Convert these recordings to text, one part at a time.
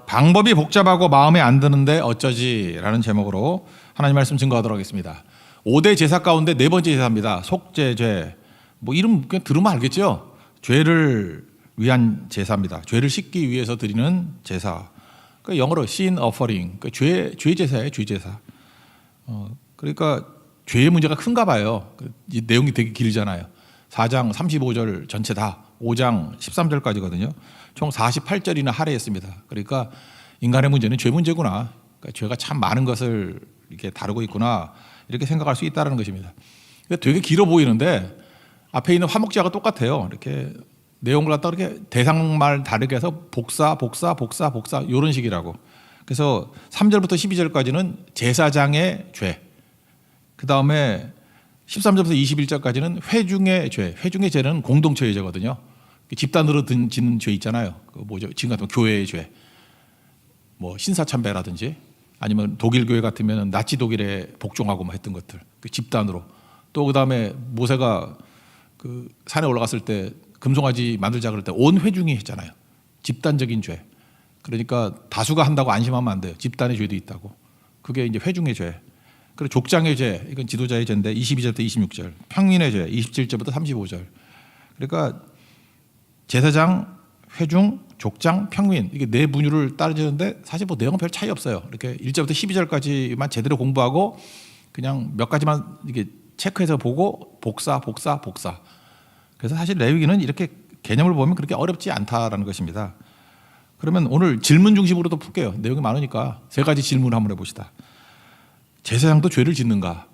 방법이 복잡하고 마음에 안 드는데 어쩌지라는 제목으로 하나님 말씀 증거하도록 하겠습니다. 5대 제사 가운데 네 번째 제사입니다. 속죄죄. 뭐 이름 그냥 들으면 알겠죠? 죄를 위한 제사입니다. 죄를 씻기 위해서 드리는 제사. 그러니까 영어로 sin offering. 그러니까 죄 제사예요. 죄 제사. 그러니까 죄의 문제가 큰가 봐요. 이 내용이 되게 길잖아요. 4장 35절 전체 다 5장 13절까지거든요. 총 48절이나 할애했습니다. 그러니까 인간의 문제는 죄 문제구나. 그러니까 죄가 참 많은 것을 이렇게 다루고 있구나. 이렇게 생각할 수 있다는 것입니다. 되게 길어 보이는데 앞에 있는 화목제하고 똑같아요. 이렇게 내용을 갖다가 이렇게 대상말 다르게 해서 복사 이런 식이라고. 그래서 3절부터 12절까지는 제사장의 죄. 그 다음에 13절부터 21절까지는 회중의 죄. 회중의 죄는 공동체의 죄거든요. 집단으로 짓는 죄 있잖아요. 그 뭐죠? 지금 같은 교회의 죄. 뭐 신사참배라든지 아니면 독일 교회 같으면 나치 독일에 복종하고 뭐 했던 것들. 그 집단으로. 또 그다음에 모세가 그 산에 올라갔을 때 금송아지 만들자 그럴 때 온 회중이 했잖아요. 집단적인 죄. 그러니까 다수가 한다고 안심하면 안 돼요. 집단의 죄도 있다고. 그게 이제 회중의 죄. 그리고 족장의 죄. 이건 지도자의 죄인데 22절부터 26절. 평민의 죄. 27절부터 35절. 그러니까 제사장, 회중, 족장, 평민 이게 네 분류를 따르는데 사실 뭐 내용은 별 차이 없어요. 이렇게 1절부터 12절까지만 제대로 공부하고 그냥 몇 가지만 이게 체크해서 보고 복사. 그래서 사실 레위기는 이렇게 개념을 보면 그렇게 어렵지 않다라는 것입니다. 그러면 오늘 질문 중심으로도 풀게요. 내용이 많으니까 세 가지 질문을 한번 해봅시다. 제사장도 죄를 짓는가?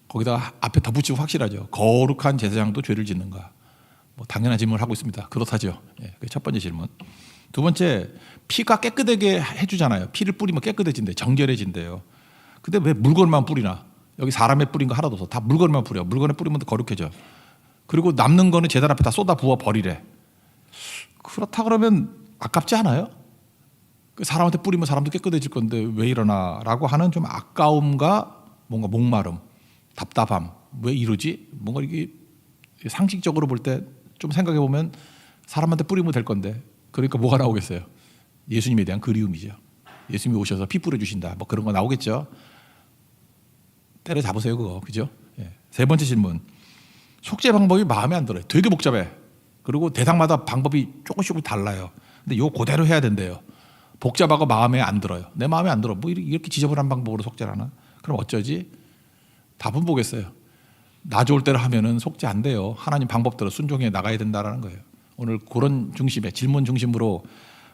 거기다 앞에 덧붙이고 확실하죠. 거룩한 제사장도 죄를 짓는가? 뭐 당연한 질문을 하고 있습니다. 그렇다죠. 그게 첫 번째 질문. 두 번째, 피가 깨끗하게 해주잖아요. 피를 뿌리면 깨끗해진대. 정결해진대요. 근데 왜 물건만 뿌리나? 여기 사람의 뿌린 거 하나도 없어. 다 물건만 뿌려. 물건에 뿌리면 더 거룩해져. 그리고 남는 거는 제단 앞에 다 쏟아 부어 버리래. 그렇다 그러면 아깝지 않아요? 사람한테 뿌리면 사람도 깨끗해질 건데 왜 이러나라고 하는 좀 아까움과 뭔가 목마름, 답답함. 왜 이러지? 뭔가 이게 상식적으로 볼 때 좀 생각해 보면 사람한테 뿌리면 될 건데 그러니까 뭐가 나오겠어요? 예수님에 대한 그리움이죠. 예수님이 오셔서 피 뿌려주신다. 뭐 그런 거 나오겠죠. 때려잡으세요 그거. 그죠? 세 번째 질문. 속죄 방법이 마음에 안 들어요. 되게 복잡해. 그리고 대상마다 방법이 조금씩 달라요. 근데 이거 그대로 해야 된대요. 복잡하고 마음에 안 들어요. 내 마음에 안 들어. 뭐 이렇게 지저분한 방법으로 속죄를 하나? 그럼 어쩌지? 답은 보겠어요. 나 좋을 대로 하면은 속죄 안 돼요. 하나님 방법대로 순종해 나가야 된다라는 거예요. 오늘 그런 중심에 질문 중심으로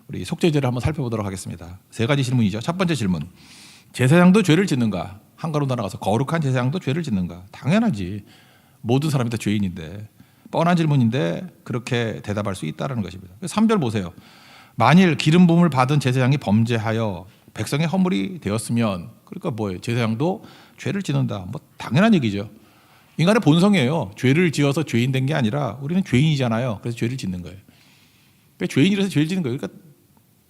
우리 속죄제를 한번 살펴보도록 하겠습니다. 세 가지 질문이죠. 첫 번째 질문. 제사장도 죄를 짓는가? 한가로 나가서 거룩한 제사장도 죄를 짓는가? 당연하지. 모든 사람이 다 죄인인데 뻔한 질문인데 그렇게 대답할 수 있다는 것입니다. 3절 보세요. 만일 기름 부음을 받은 제사장이 범죄하여 백성의 허물이 되었으면 그러니까 뭐예요? 제사장도 죄를 짓는다. 뭐 당연한 얘기죠. 인간의 본성이에요. 죄를 지어서 죄인 된 게 아니라 우리는 죄인이잖아요. 그래서 죄를 짓는 거예요. 그러니까 죄인이라서 죄를 짓는 거예요. 그러니까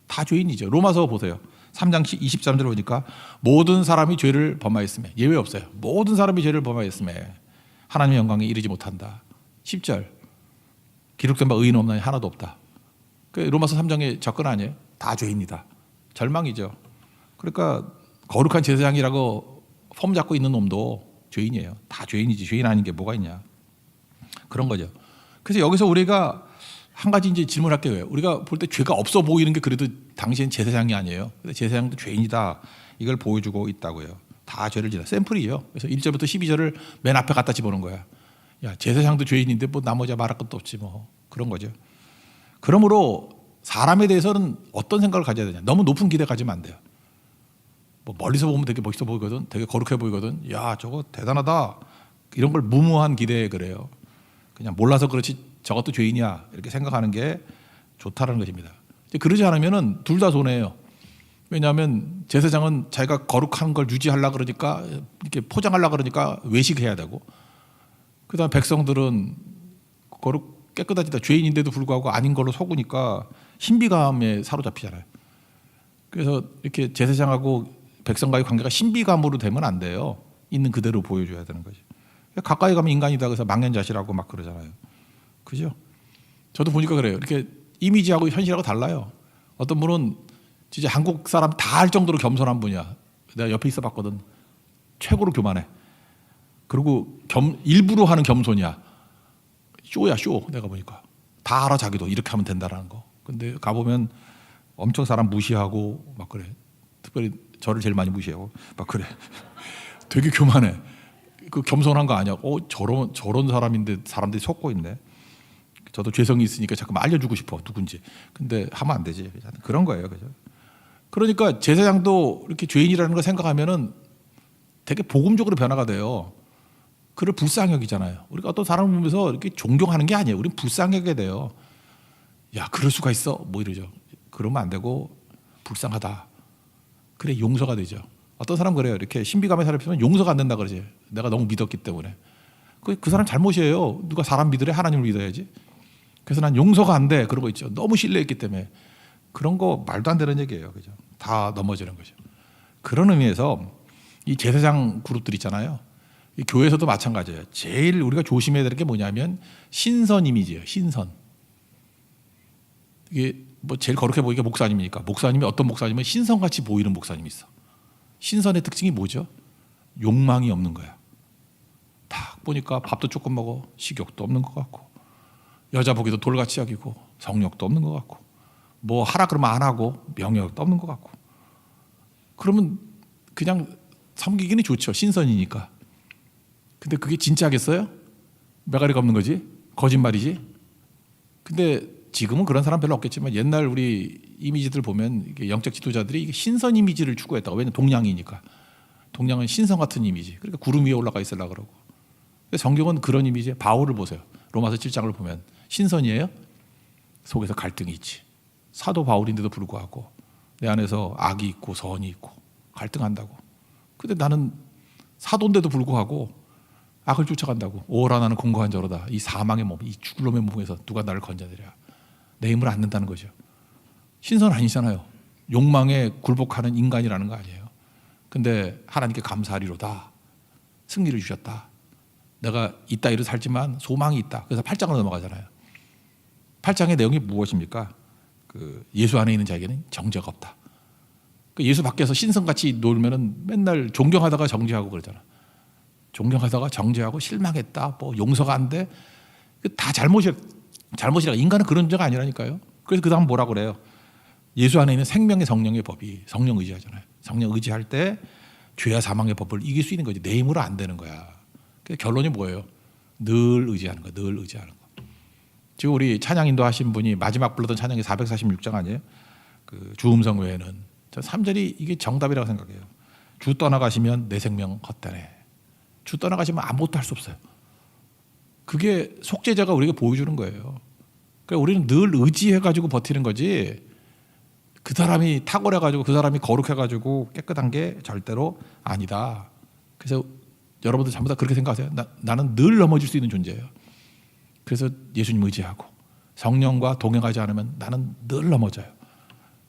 다 죄인이죠. 로마서 보세요. 3장 23절 보니까 모든 사람이 죄를 범하였음에 예외 없어요. 모든 사람이 죄를 범하였음에 하나님의 영광에 이르지 못한다. 10절 기록된 바 의인 없나니 하나도 없다. 로마서 3장의 접근 아니에요? 다 죄인이다. 절망이죠. 그러니까 거룩한 제사장이라고 폼 잡고 있는 놈도 죄인이에요. 다 죄인이지. 죄인 아닌 게 뭐가 있냐. 그런 거죠. 그래서 여기서 우리가 한 가지 이제 질문할게요. 우리가 볼 때 죄가 없어 보이는 게 그래도 당시엔 제사장이 아니에요. 제사장도 죄인이다. 이걸 보여주고 있다고요. 다 죄를 지다. 샘플이에요. 그래서 1절부터 12절을 맨 앞에 갖다 집어넣은 거야. 야, 제사장도 죄인인데 뭐 나머지 말할 것도 없지 뭐. 그런 거죠. 그러므로 사람에 대해서는 어떤 생각을 가져야 되냐. 너무 높은 기대 가지면 안 돼요. 뭐 멀리서 보면 되게 멋있어 보이거든. 되게 거룩해 보이거든. 야, 저거 대단하다. 이런 걸 무모한 기대에 그래요. 그냥 몰라서 그렇지 저것도 죄인이야. 이렇게 생각하는 게 좋다는 것입니다. 그러지 않으면 둘 다 손해예요. 왜냐하면 제사장은 자기가 거룩한 걸 유지하려고 그러니까 이렇게 포장하려고 그러니까 외식해야 되고 그다음 백성들은 거룩 깨끗하지다 죄인인데도 불구하고 아닌 걸로 속으니까 신비감에 사로잡히잖아요. 그래서 이렇게 제사장하고 백성과의 관계가 신비감으로 되면 안 돼요. 있는 그대로 보여줘야 되는 거죠. 가까이 가면 인간이다 그래서 망연자실하고 막 그러잖아요. 그죠? 저도 보니까 그래요. 이렇게 이미지하고 현실하고 달라요. 어떤 분은 진짜 한국 사람 다 할 정도로 겸손한 분이야. 내가 옆에 있어봤거든. 최고로 교만해. 그리고 일부러 하는 겸손이야. 쇼야 쇼. 내가 보니까 다 알아 자기도 이렇게 하면 된다라는 거. 근데 가보면 엄청 사람 무시하고 막 그래. 특별히 저를 제일 많이 무시하고 막 그래. 되게 교만해. 그 겸손한 거 아니야. 저런 사람인데 사람들이 속고 있네. 저도 죄성이 있으니까 잠깐만 알려주고 싶어 누군지. 근데 하면 안 되지. 그런 거예요, 그죠? 그러니까 제사장도 이렇게 죄인이라는 걸 생각하면은 되게 복음적으로 변화가 돼요. 그를 불쌍히 여기잖아요. 우리가 어떤 사람을 보면서 이렇게 존경하는 게 아니에요. 우리는 불쌍히 여기게 돼요. 야, 그럴 수가 있어? 뭐 이러죠. 그러면 안 되고 불쌍하다. 그래 용서가 되죠. 어떤 사람 그래요. 이렇게 신비감에 살펴보면 용서가 안 된다 그러지. 내가 너무 믿었기 때문에. 그 사람 잘못이에요. 누가 사람 믿으래? 하나님을 믿어야지. 그래서 난 용서가 안 돼. 그런 거 있죠. 너무 신뢰했기 때문에. 그런 거 말도 안 되는 얘기예요. 그죠? 다 넘어지는 거죠. 그런 의미에서 이 제사장 그룹들 있잖아요. 이 교회에서도 마찬가지예요. 제일 우리가 조심해야 될 게 뭐냐면 신선 이미지예요. 신선. 이게 뭐 제일 거룩해 보이게 목사님이니까. 목사님이 어떤 목사님은 신선같이 보이는 목사님이 있어. 신선의 특징이 뭐죠? 욕망이 없는 거야. 딱 보니까 밥도 조금 먹어. 식욕도 없는 것 같고. 여자 보기도 돌같이 여기고. 성욕도 없는 것 같고. 뭐 하라 그러면 안 하고. 명예도 없는 것 같고. 그러면 그냥 섬기기는 좋죠. 신선이니까. 근데 그게 진짜겠어요? 매가리가 없는 거지? 거짓말이지? 근데 지금은 그런 사람 별로 없겠지만 옛날 우리 이미지들 보면 영적 지도자들이 이게 신선 이미지를 추구했다고. 왜냐면 동양이니까. 동양은 신선 같은 이미지. 그러니까 구름 위에 올라가 있으려고 그러고. 근데 성경은 그런 이미지. 바울을 보세요. 로마서 7장을 보면 신선이에요? 속에서 갈등이 있지. 사도 바울인데도 불구하고 내 안에서 악이 있고 선이 있고 갈등한다고. 근데 나는 사도인데도 불구하고 악을 쫓아간다고. 오라 나는 공고한 자로다. 이 사망의 몸, 이 죽을 놈의 몸에서 누가 나를 건져내랴. 내 힘을 안 낸다는 거죠. 신선 아니잖아요. 욕망에 굴복하는 인간이라는 거 아니에요. 근데 하나님께 감사하리로다. 승리를 주셨다. 내가 이따위로 살지만 소망이 있다. 그래서 8장으로 넘어가잖아요. 8장의 내용이 무엇입니까? 예수 안에 있는 자에게는 정죄가 없다. 예수 밖에서 신선같이 놀면은 맨날 존경하다가 정죄하고 그러잖아. 존경하다가 정죄하고 실망했다. 뭐 용서가 안 돼. 다 잘못이라. 인간은 그런 존재가 아니라니까요. 그래서 그 다음 뭐라 그래요? 예수 안에 있는 생명의 성령의 법이 성령 의지하잖아요. 성령 의지할 때 죄와 사망의 법을 이길 수 있는 거지. 내 힘으로 안 되는 거야. 그래서 결론이 뭐예요? 늘 의지하는 거. 늘 의지하는 거. 지금 우리 찬양 인도하신 분이 마지막 불렀던 찬양이 446장 아니에요? 주음성 외에는. 저 3절이 이게 정답이라고 생각해요. 주 떠나가시면 내 생명 헛되네. 주 떠나가시면 아무것도 할 수 없어요. 그게 속죄자가 우리에게 보여주는 거예요. 그러니까 우리는 늘 의지해가지고 버티는 거지. 그 사람이 탁월해가지고 그 사람이 거룩해가지고 깨끗한 게 절대로 아니다. 그래서 여러분들 전부 다 그렇게 생각하세요. 나는 늘 넘어질 수 있는 존재예요. 그래서 예수님 의지하고 성령과 동행하지 않으면 나는 늘 넘어져요.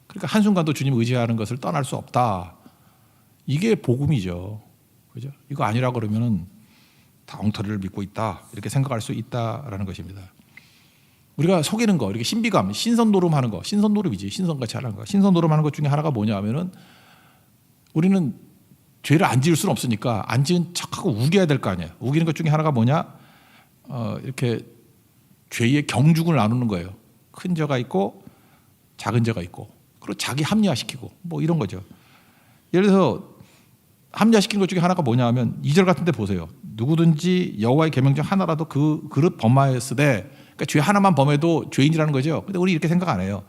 그러니까 한순간도 주님 의지하는 것을 떠날 수 없다. 이게 복음이죠. 그죠? 이거 아니라 그러면은 다 엉터리를 믿고 있다. 이렇게 생각할 수 있다라는 것입니다. 우리가 속이는 거, 이렇게 신비감, 신선노름하는 거, 신선노름이지. 신선같이 하는 거. 신선노름하는 것 중에 하나가 뭐냐 하면은 우리는 죄를 안 지을 수는 없으니까 안 지은 척하고 우겨야 될 거 아니에요. 우기는 것 중에 하나가 뭐냐? 이렇게 죄의 경중을 나누는 거예요. 큰 죄가 있고 작은 죄가 있고, 그리고 자기 합리화시키고 뭐 이런 거죠. 예를 들어서 합리화시키는 것 중에 하나가 뭐냐 하면 2절 같은 데 보세요. 누구든지 여호와의 계명 중 하나라도 그 그릇 범하였으되, 그러니까 죄 하나만 범해도 죄인이라는 거죠. 근데 우리 이렇게 생각 안 해요.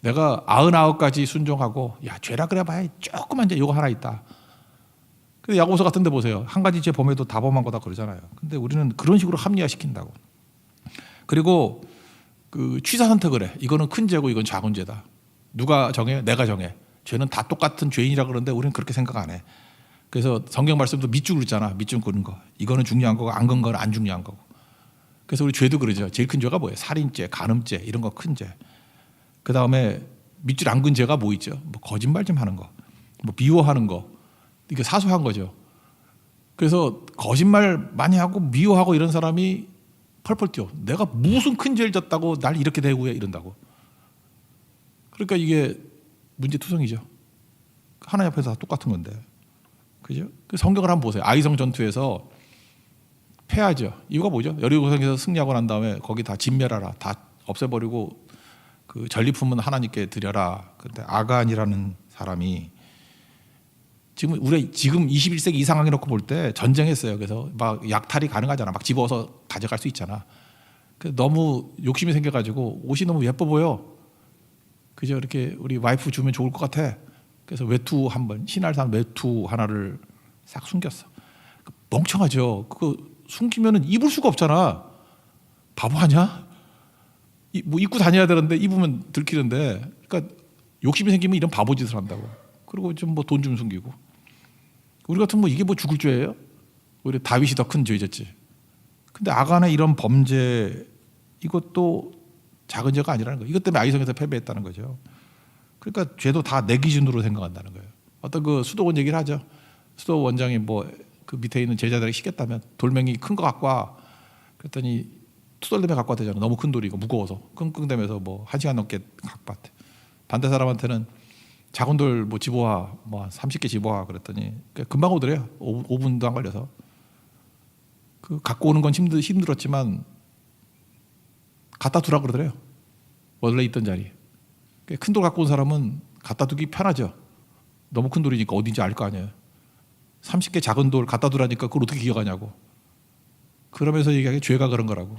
내가 99가지 순종하고 야 죄라 그래 봐야 조그만 죄 이거 하나 있다. 근데 야고보서 같은 데 보세요. 한 가지 죄 범해도 다 범한 거다 그러잖아요. 근데 우리는 그런 식으로 합리화시킨다고. 그리고 취사 선택을 해. 이거는 큰 죄고 이건 작은 죄다. 누가 정해? 내가 정해. 죄는 다 똑같은 죄인이라 그러는데 우리는 그렇게 생각 안 해. 그래서 성경 말씀도 밑줄 긋잖아. 밑줄 긋는 거. 이거는 중요한 거고 안 긋는 거는 안 중요한 거고. 그래서 우리 죄도 그러죠. 제일 큰 죄가 뭐예요? 살인죄, 간음죄 이런 거 큰 죄. 그 다음에 밑줄 안 긋은 죄가 뭐 있죠? 뭐 거짓말 좀 하는 거, 뭐 미워하는 거. 이게 사소한 거죠. 그래서 거짓말 많이 하고 미워하고 이런 사람이 펄펄 뛰어. 내가 무슨 큰 죄를 졌다고 날 이렇게 대우해 이런다고. 그러니까 이게 문제투성이죠. 하나님 앞에서 다 똑같은 건데, 그죠? 그 성경을 한번 보세요. 아이성 전투에서 패하죠. 이유가 뭐죠? 여리고성에서 승리하고 난 다음에 거기 다 진멸하라, 다 없애버리고 그 전리품은 하나님께 드려라. 근데 아간이라는 사람이 지금 21세기 이 상황에 놓고 볼 때 전쟁했어요. 그래서 막 약탈이 가능하잖아. 막 집어서 가져갈 수 있잖아. 너무 욕심이 생겨가지고 옷이 너무 예뻐 보여. 그죠? 이렇게 우리 와이프 주면 좋을 것 같아. 그래서 외투 신할산 외투 하나를 싹 숨겼어. 멍청하죠. 그거 숨기면은 입을 수가 없잖아. 바보 아니야? 뭐 입고 다녀야 되는데 입으면 들키는데. 그러니까 욕심이 생기면 이런 바보 짓을 한다고. 그리고 좀 뭐 돈 좀 숨기고. 우리 같은 뭐 이게 뭐 죽을 죄예요? 오히려 다윗이 더 큰 죄졌지. 근데 아간의 이런 범죄 이것도 작은 죄가 아니라는 거예요. 이것 때문에 아이성에서 패배했다는 거죠. 그러니까 죄도 다 내 기준으로 생각한다는 거예요. 어떤 그 수도원 얘기를 하죠. 수도 원장이 뭐 그 밑에 있는 제자들에게 시켰다면 돌멩이 큰 거 갖고 와. 그랬더니 투덜림에 갖고 왔대잖아. 너무 큰 돌이고 무거워서 끙끙대면서 뭐 1시간 넘게 갖고 왔대. 반대 사람한테는 작은 돌 뭐 집어와, 뭐 30개 집어와 그랬더니 금방 오더래요. 5분도 안 걸려서. 그 갖고 오는 건 힘들었지만 갖다 두라 그러더래요. 원래 있던 자리. 큰 돌 갖고 온 사람은 갖다 두기 편하죠. 너무 큰 돌이니까 어딘지 알 거 아니에요. 30개 작은 돌 갖다 두라니까 그걸 어떻게 기억하냐고. 그러면서 얘기하기 죄가 그런 거라고.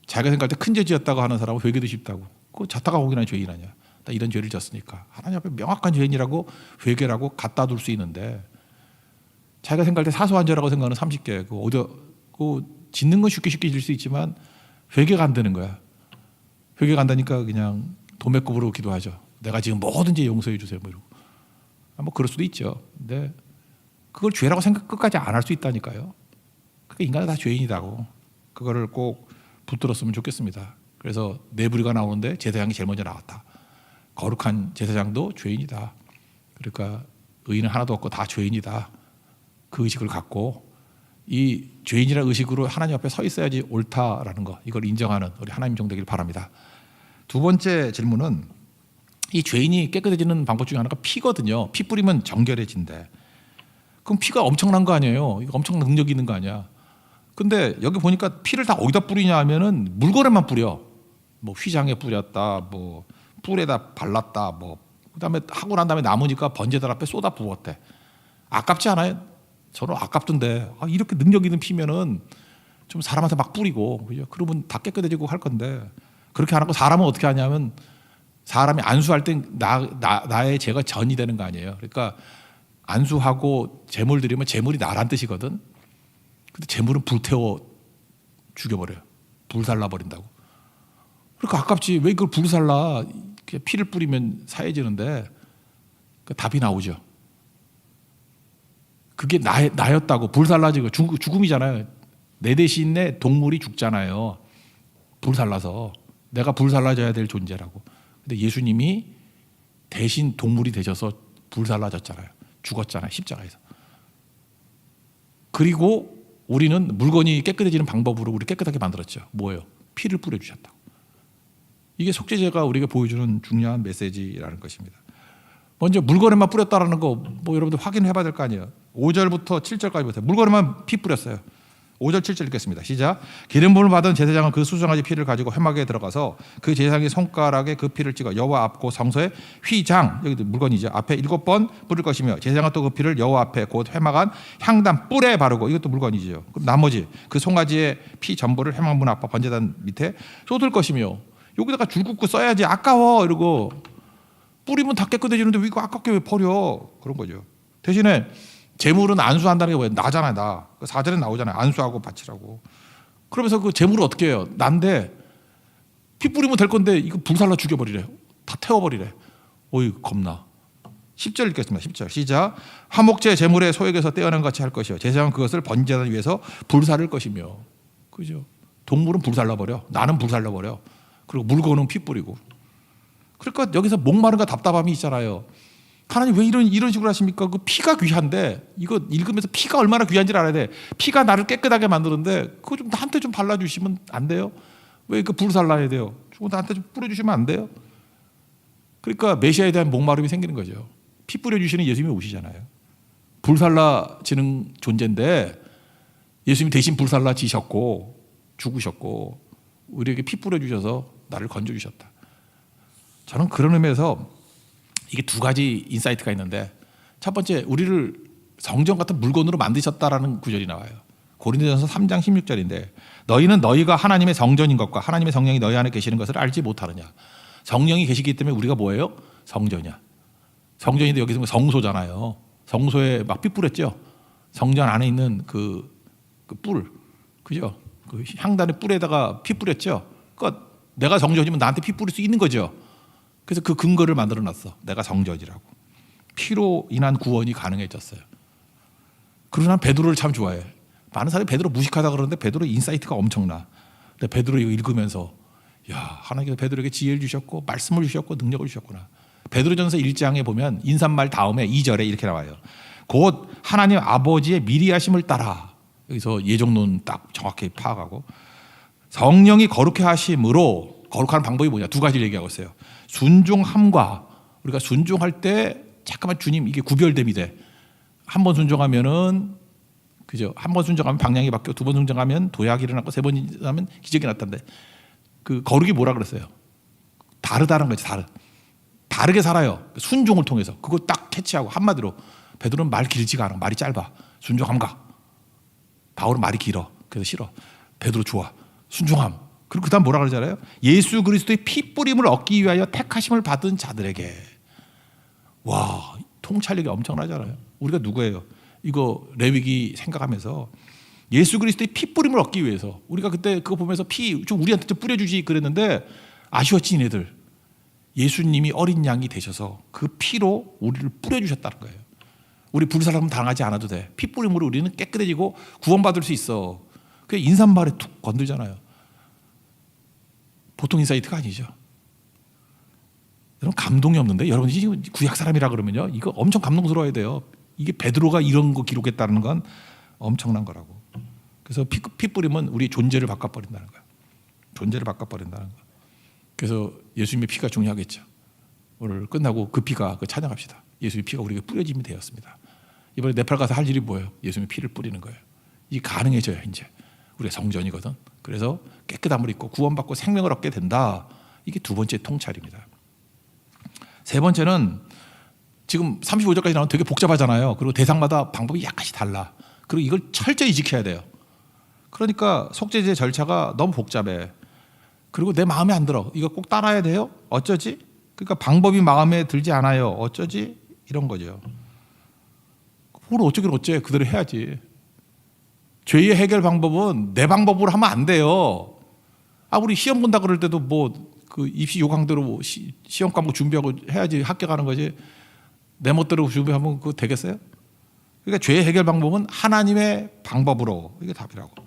자기가 생각할 때 큰 죄 지었다고 하는 사람은 회개도 쉽다고. 그거 잣다가 오기나 죄인 아니야. 나 이런 죄를 졌으니까. 하나님 앞에 명확한 죄인이라고 회개라고 갖다 둘 수 있는데 자기가 생각할 때 사소한 죄라고 생각하는 30개 그거 짓는 건 쉽게 질 수 있지만 회개가 안 되는 거야. 회개가 안 되니까 그냥 도매급으로 기도하죠. 내가 지금 뭐든지 용서해 주세요. 뭐 이러고. 뭐 그럴 수도 있죠. 근데 그걸 죄라고 생각 끝까지 안 할 수 있다니까요. 그러니까 인간은 다 죄인이라고. 그거를 꼭 붙들었으면 좋겠습니다. 그래서 네 부류가 나오는데 제사장이 제일 먼저 나왔다. 거룩한 제사장도 죄인이다. 그러니까 의인은 하나도 없고 다 죄인이다. 그 의식을 갖고 이 죄인이라는 의식으로 하나님 앞에 서 있어야지 옳다라는 거, 이걸 인정하는 우리 하나님 종 되길 바랍니다. 두 번째 질문은 이 죄인이 깨끗해지는 방법 중에 하나가 피거든요. 피 뿌리면 정결해진대. 그럼 피가 엄청난 거 아니에요? 이거 엄청난 능력이 있는 거 아니야? 근데 여기 보니까 피를 다 어디다 뿌리냐 하면은 물건에만 뿌려. 뭐 휘장에 뿌렸다, 뭐 뿔에다 발랐다, 뭐 그다음에 하고 난 다음에 남으니까 번제들 앞에 쏟아 부었대. 아깝지 않아요? 저는 아깝던데. 이렇게 능력 있는 피면은 좀 사람한테 막 뿌리고, 그죠? 그러면 다 깨끗해지고 할 건데 그렇게 안 하고 사람은 어떻게 하냐면 사람이 안수할 땐 나의 죄가 전이 되는 거 아니에요. 그러니까 안수하고 제물 드리면 제물이 나란 뜻이거든. 근데 제물은 불태워 죽여버려요. 불살라 버린다고. 그러니까 아깝지. 왜 그걸 불살라? 피를 뿌리면 사해지는데 답이 나오죠. 그게 나였다고. 불살라지고 죽음이잖아요. 내 대신에 동물이 죽잖아요. 불살라서. 내가 불살라져야 될 존재라고. 근데 예수님이 대신 동물이 되셔서 불살라졌잖아요. 죽었잖아요. 십자가에서. 그리고 우리는 물건이 깨끗해지는 방법으로 우리 깨끗하게 만들었죠. 뭐예요? 피를 뿌려주셨다고. 이게 속죄제가 우리가 보여주는 중요한 메시지라는 것입니다. 먼저 물건에만 뿌렸다라는 거 뭐 여러분들 확인해 봐야 될 거 아니에요. 5절부터 7절까지 보세요. 물건에만 피 뿌렸어요. 5절 7절 읽겠습니다. 시작. 기름 부음을 받은 제사장은 그 수송아지 피를 가지고 회막에 들어가서 그 제사장의 손가락에 그 피를 찍어 여호와 앞 곧 성소의 휘장, 여기 물건이죠, 앞에 7번 뿌릴 것이며 제사장은 또 그 피를 여호와 앞에 곧 회막 안 향단 뿔에 바르고, 이것도 물건이죠. 그럼 나머지 그 송아지의 피 전부를 회막 문 앞 번제단 밑에 쏟을 것이며, 여기다가 줄 긋고 써야지, 아까워 이러고 뿌리면 다 깨끗해지는데 왜 이거 아깝게 왜 버려, 그런 거죠. 대신에 제물은 안수한다는 게 뭐예요? 나잖아요. 나. 4절에 나오잖아요. 안수하고 바치라고. 그러면서 그 제물을 어떻게 해요? 난데 피 뿌리면 될 건데 이거 불살라 죽여버리래. 다 태워버리래. 어이 겁나. 10절 읽겠습니다. 10절 시작. 화목제 제물의 소액에서 떼어낸 같이 할 것이요 제사장은 그것을 번제단 위에서 불살을 것이며. 그죠? 동물은 불살라버려. 나는 불살라버려. 그리고 물건은 피 뿌리고. 그러니까 여기서 목마름과 답답함이 있잖아요. 하나님 왜 이런 식으로 하십니까? 그 피가 귀한데, 이거 읽으면서 피가 얼마나 귀한지를 알아야 돼. 피가 나를 깨끗하게 만드는데 그거 좀 나한테 좀 발라주시면 안 돼요? 왜 그 불살라야 돼요? 그거 나한테 좀 뿌려주시면 안 돼요? 그러니까 메시아에 대한 목마름이 생기는 거죠. 피 뿌려주시는 예수님이 오시잖아요. 불살라지는 존재인데 예수님이 대신 불살라지셨고 죽으셨고 우리에게 피 뿌려주셔서 나를 건져주셨다. 저는 그런 의미에서 이게 두 가지 인사이트가 있는데, 첫 번째, 우리를 성전 같은 물건으로 만드셨다라는 구절이 나와요. 고린도전서 3장 16절인데 너희는 너희가 하나님의 성전인 것과 하나님의 성령이 너희 안에 계시는 것을 알지 못하느냐. 성령이 계시기 때문에 우리가 뭐예요? 성전이야. 성전인데 여기서 성소잖아요. 성소에 막 피 뿌렸죠. 성전 안에 있는 그 뿔, 그죠? 그 향단의 뿔에다가 피 뿌렸죠. 그러니까 내가 성전이면 나한테 피 뿌릴 수 있는 거죠. 그래서 그 근거를 만들어놨어. 내가 성전이라고. 피로 인한 구원이 가능해졌어요. 그러나 난 베드로를 참 좋아해. 많은 사람이 베드로 무식하다 그러는데 베드로 인사이트가 엄청나. 근데 베드로 이거 읽으면서 야, 하나님께서 베드로에게 지혜를 주셨고 말씀을 주셨고 능력을 주셨구나. 베드로전서 1장에 보면 인사말 다음에 2절에 이렇게 나와요. 곧 하나님 아버지의 미리 하심을 따라. 여기서 예정론 딱 정확히 파악하고 성령이 거룩해 하심으로, 거룩한 방법이 뭐냐? 두 가지를 얘기하고 있어요. 순종함과, 우리가 순종할 때 잠깐만 주님 이게 구별됨이 돼. 한 번 순종하면은 그죠? 한 번 순종하면 방향이 바뀌고 두 번 순종하면 도약이 일어나고 세 번 순종하면 기적이 났던데, 그 거룩이 뭐라 그랬어요? 다르다는 거지. 다르게 살아요. 순종을 통해서. 그거 딱 캐치하고. 한마디로 베드로는 말 길지가 않아. 말이 짧아. 순종함과. 바울은 말이 길어. 그래서 싫어. 베드로 좋아. 순종함. 그리고 그다음 뭐라 그러잖아요? 예수 그리스도의 피 뿌림을 얻기 위하여 택하심을 받은 자들에게. 와, 통찰력이 엄청나잖아요. 우리가 누구예요? 이거 레위기 생각하면서 예수 그리스도의 피 뿌림을 얻기 위해서, 우리가 그때 그거 보면서 피 좀 우리한테 좀 뿌려주지 그랬는데 아쉬웠지 니네들. 예수님이 어린 양이 되셔서 그 피로 우리를 뿌려주셨다는 거예요. 우리 불사람 당하지 않아도 돼. 피 뿌림으로 우리는 깨끗해지고 구원받을 수 있어. 그게 인사말에 툭 건들잖아요. 보통 인사이트가 아니죠. 여러분 감동이 없는데, 여러분이 지금 구약 사람이라 그러면요, 이거 엄청 감동스러워야 돼요. 이게 베드로가 이런 거 기록했다는 건 엄청난 거라고. 그래서 피 뿌리면 우리 존재를 바꿔버린다는 거예요. 존재를 바꿔버린다는 거. 그래서 예수님의 피가 중요하겠죠. 오늘 끝나고 그 피가 찬양합시다. 예수님의 피가 우리에게 뿌려짐이 되었습니다. 이번에 네팔 가서 할 일이 뭐예요? 예수님의 피를 뿌리는 거예요. 이게 가능해져야 이제 우리가 성전이거든. 그래서 깨끗함을 입고 구원받고 생명을 얻게 된다. 이게 두 번째 통찰입니다. 세 번째는 지금 35절까지 나오면 되게 복잡하잖아요. 그리고 대상마다 방법이 약간씩 달라. 그리고 이걸 철저히 지켜야 돼요. 그러니까 속죄제 절차가 너무 복잡해. 그리고 내 마음에 안 들어. 이거 꼭 따라야 돼요? 어쩌지? 그러니까 방법이 마음에 들지 않아요. 어쩌지? 이런 거죠. 뭘 어쩌긴 어째. 그대로 해야지. 죄의 해결 방법은 내 방법으로 하면 안 돼요. 우리 시험 본다 그럴 때도 그 입시 요강대로 시험 과목 준비하고 해야지 합격하는 거지. 내 멋대로 준비하면 그거 되겠어요? 그러니까 죄의 해결 방법은 하나님의 방법으로. 이게 답이라고.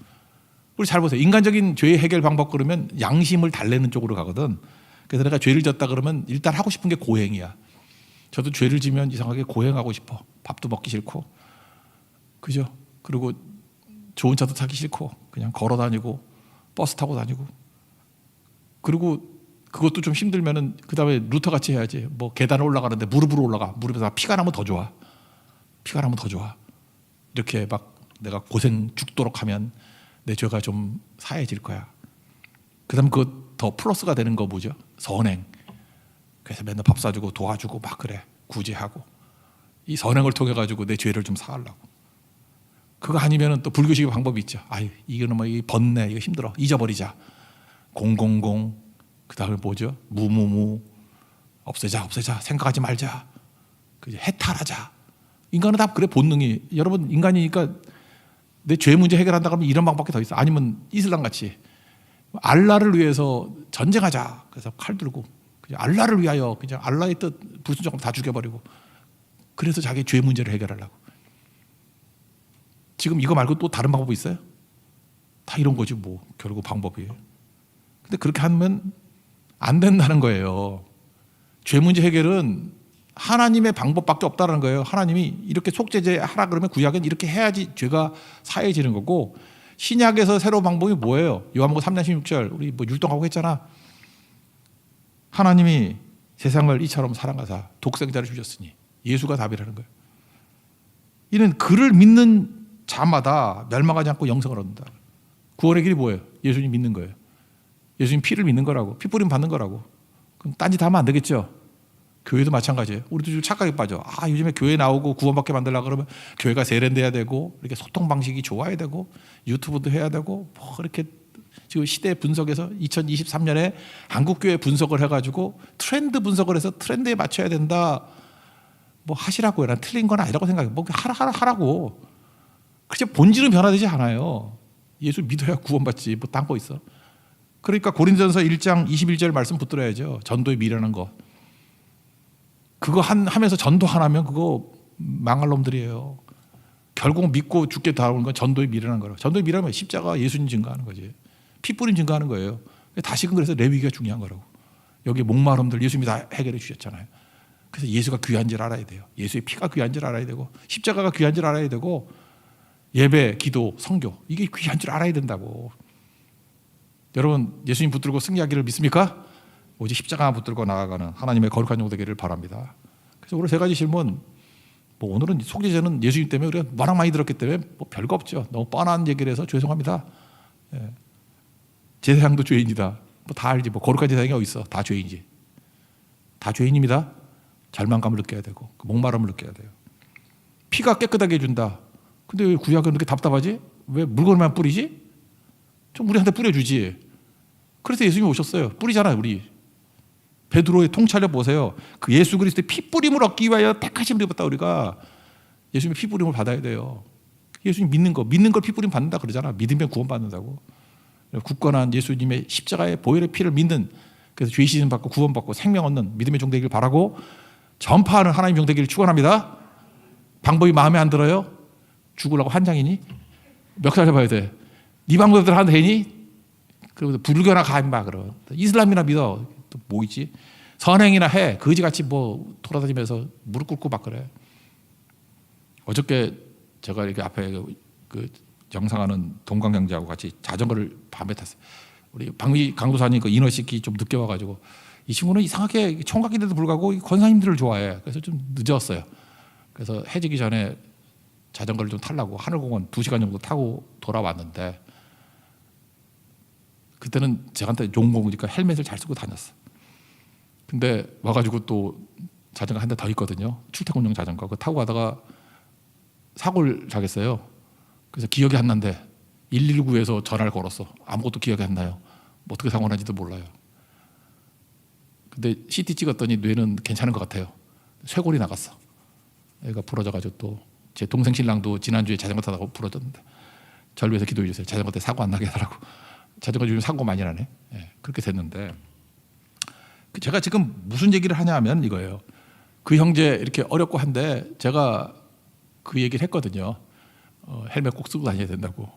우리 잘 보세요. 인간적인 죄의 해결 방법 그러면 양심을 달래는 쪽으로 가거든. 그래서 내가 죄를 졌다 그러면 일단 하고 싶은 게 고행이야. 저도 죄를 지면 이상하게 고행하고 싶어. 밥도 먹기 싫고, 그죠? 그리고 좋은 차도 타기 싫고 그냥 걸어 다니고 버스 타고 다니고, 그리고 그것도 좀 힘들면은 그 다음에 루터 같이 해야지. 계단을 올라가는데 무릎으로 올라가. 무릎에서 피가 나면 더 좋아. 피가 나면 더 좋아. 이렇게 막 내가 고생 죽도록 하면 내 죄가 좀 사해질 거야. 그 다음 그 더 플러스가 되는 거 뭐죠? 선행. 그래서 맨날 밥 사주고 도와주고 막 그래. 구제하고. 이 선행을 통해 가지고 내 죄를 좀 사하려고. 그거 아니면은 또 불교식의 방법이 있죠. 이거는 이 번뇌, 이거 힘들어. 잊어버리자. 000. 그 다음에 뭐죠? 무무무. 없애자. 생각하지 말자. 해탈하자. 인간은 다 그래, 본능이. 여러분, 인간이니까 내 죄 문제 해결한다 그러면 이런 방법밖에 더 있어. 아니면 이슬람 같이 알라를 위해서 전쟁하자. 그래서 칼 들고 그냥 알라를 위하여, 그냥 알라의 뜻 불순종하면 다 죽여버리고, 그래서 자기 죄 문제를 해결하려고. 지금 이거 말고 또 다른 방법이 있어요? 다 이런 거지 결국 방법이. 근데 그렇게 하면 안 된다는 거예요. 죄 문제 해결은 하나님의 방법밖에 없다는 거예요. 하나님이 이렇게 속죄제 하라 그러면 구약은 이렇게 해야지 죄가 사해지는 거고, 신약에서 새로운 방법이 뭐예요? 요한복음 3장 16절 우리 율동하고 했잖아. 하나님이 세상을 이처럼 사랑하사 독생자를 주셨으니 예수가 답이라는 거예요. 이는 그를 믿는 자마다 멸망하지 않고 영생을 얻는다. 구원의 길이 뭐예요? 예수님 믿는 거예요. 예수님 피를 믿는 거라고. 피 뿌림 받는 거라고. 그럼 딴짓 하면 안 되겠죠. 교회도 마찬가지예요. 우리도 지금 착각에 빠져. 요즘에 교회 나오고 구원받게 만들려고 그러면 교회가 세련돼야 되고 이렇게 소통 방식이 좋아야 되고 유튜브도 해야 되고 뭐 이렇게 지금 시대 분석에서 2023년에 한국교회 분석을 해가지고 트렌드 분석을 해서 트렌드에 맞춰야 된다. 뭐 하시라고요. 난 틀린 건 아니라고 생각해요. 뭐 하라고. 그치 본질은 변화되지 않아요. 예수 믿어야 구원받지. 뭐 딴 거 있어. 그러니까 고린도전서 1장 21절 말씀 붙들어야죠. 전도에 미련한 거. 그거 하면서 전도 안 하면 그거 망할 놈들이에요. 결국 믿고 죽게 다가오는 건 전도에 미련한 거라고. 전도에 미련하면 십자가 예수님 증거하는 거지. 피 뿌림 증거하는 거예요. 다시금 그래서 레위기가 중요한 거라고. 여기 목마름들 예수님이 다 해결해 주셨잖아요. 그래서 예수가 귀한 줄 알아야 돼요. 예수의 피가 귀한 줄 알아야 되고 십자가가 귀한 줄 알아야 되고 예배, 기도, 선교 이게 귀한 줄 알아야 된다고. 여러분 예수님 붙들고 승리하기를 믿습니까? 오직 십자가 붙들고 나아가는 하나님의 거룩한 종 되기를 바랍니다. 그래서 오늘 세 가지 질문. 뭐 오늘은 속죄제는 예수님 때문에 우리가 워낙 많이 들었기 때문에 뭐 별거 없죠. 너무 뻔한 얘기를 해서 죄송합니다. 예. 제사장도 죄인이다. 뭐 다 알지. 뭐 거룩한 제사장이 어디 있어? 다 죄인이지. 다 죄인입니다. 절망감을 느껴야 되고 목마름을 느껴야 돼요. 피가 깨끗하게 해준다. 근데 왜 구약은 이렇게 답답하지? 왜 물건만 뿌리지? 좀 우리한테 뿌려주지. 그래서 예수님이 오셨어요. 뿌리잖아요. 우리 베드로의 통찰력 보세요. 그 예수 그리스도의 피 뿌림을 얻기 위하여 택하심을 입었다. 우리가 예수님의 피 뿌림을 받아야 돼요. 예수님 믿는 걸 피 뿌림 받는다 그러잖아. 믿으면 구원 받는다고. 굳건한 예수님의 십자가의 보혈의 피를 믿는, 그래서 죄 씻음 받고 구원 받고 생명 얻는 믿음의 종 되기를 바라고 전파하는 하나님 종 되기를 축원합니다. 방법이 마음에 안 들어요? 죽으려고 환장이니? 멱살 잡아야 돼. 네 방법대로 하면 되니? 그리고 불교나 가 임마 그러. 이슬람이나 믿어. 또 뭐 있지? 선행이나 해. 거지같이 뭐 돌아다니면서 무릎 꿇고 막 그래. 어저께 제가 이렇게 앞에 그 영상하는 동강경제하고 같이 자전거를 밤에 탔어요. 우리 박미 강도사님 그 인허시키 좀 늦게 와가지고 이 친구는 이상하게 총각인데도 불구하고 권사님들을 좋아해. 그래서 좀 늦었어요. 그래서 해지기 전에 자전거를 좀 타려고 하늘공원 2시간 정도 타고 돌아왔는데 그때는 저한테 용공이니까 헬멧을 잘 쓰고 다녔어. 근데 와가지고 또 자전거 한 대 더 있거든요. 출퇴근용 자전거. 그거 타고 가다가 사고를 당했어요. 그래서 기억이 안 난대. 119에서 전화를 걸었어. 아무것도 기억이 안 나요. 뭐 어떻게 사고 난지도 몰라요. 근데 CT 찍었더니 뇌는 괜찮은 것 같아요. 쇄골이 나갔어. 애가 부러져가지고 또 제 동생 신랑도 지난주에 자전거 타다가 부러졌는데 절 위해서 기도해 주세요. 자전거 때 사고 안 나게 해달라고. 자전거 요즘 사고 많이 나네. 예, 그렇게 됐는데 제가 지금 무슨 얘기를 하냐면 이거예요. 그 형제 이렇게 어렵고 한데 제가 그 얘기를 했거든요. 헬멧 꼭 쓰고 다녀야 된다고.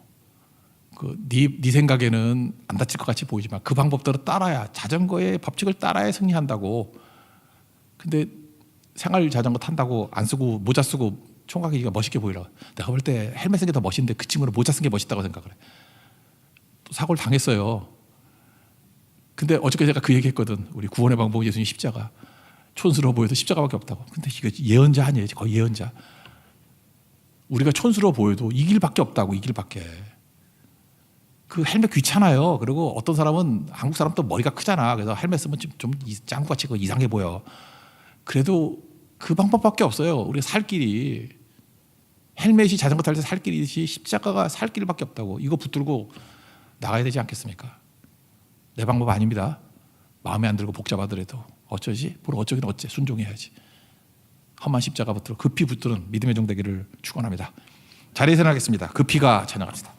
네 생각에는 안 다칠 것 같이 보이지만 그 방법대로 따라야, 자전거의 법칙을 따라야 승리한다고. 근데 생활 자전거 탄다고 안 쓰고 모자 쓰고 총각이가 멋있게 보이라. 내가 볼 때 헬멧 쓴 게 더 멋있는데 그 친구는 모자 쓴 게 멋있다고 생각을 해. 또 사고를 당했어요. 근데 어저께 제가 그 얘기했거든. 우리 구원의 방법 예수님 십자가. 촌스러워 보여도 십자가밖에 없다고. 근데 이거 예언자 아니에요? 거의 예언자. 우리가 촌스러워 보여도 이 길밖에 없다고. 이 길밖에. 그 헬멧 귀찮아요. 그리고 어떤 사람은 한국 사람 또 머리가 크잖아. 그래서 헬멧 쓰면 좀 짱구같이 이상해 보여. 그래도 그 방법밖에 없어요. 우리가 살 길이. 헬멧이 자전거 탈 때 살 길이듯이 십자가가 살 길밖에 없다고. 이거 붙들고 나가야 되지 않겠습니까? 내 방법 아닙니다. 마음에 안 들고 복잡하더라도 어쩌지? 뭘 어쩌긴 어째 순종해야지. 험한 십자가 붙들어 급히 붙드는 믿음의 종 되기를 축원합니다. 자리에서 나가겠습니다. 급히가 찬양합시다.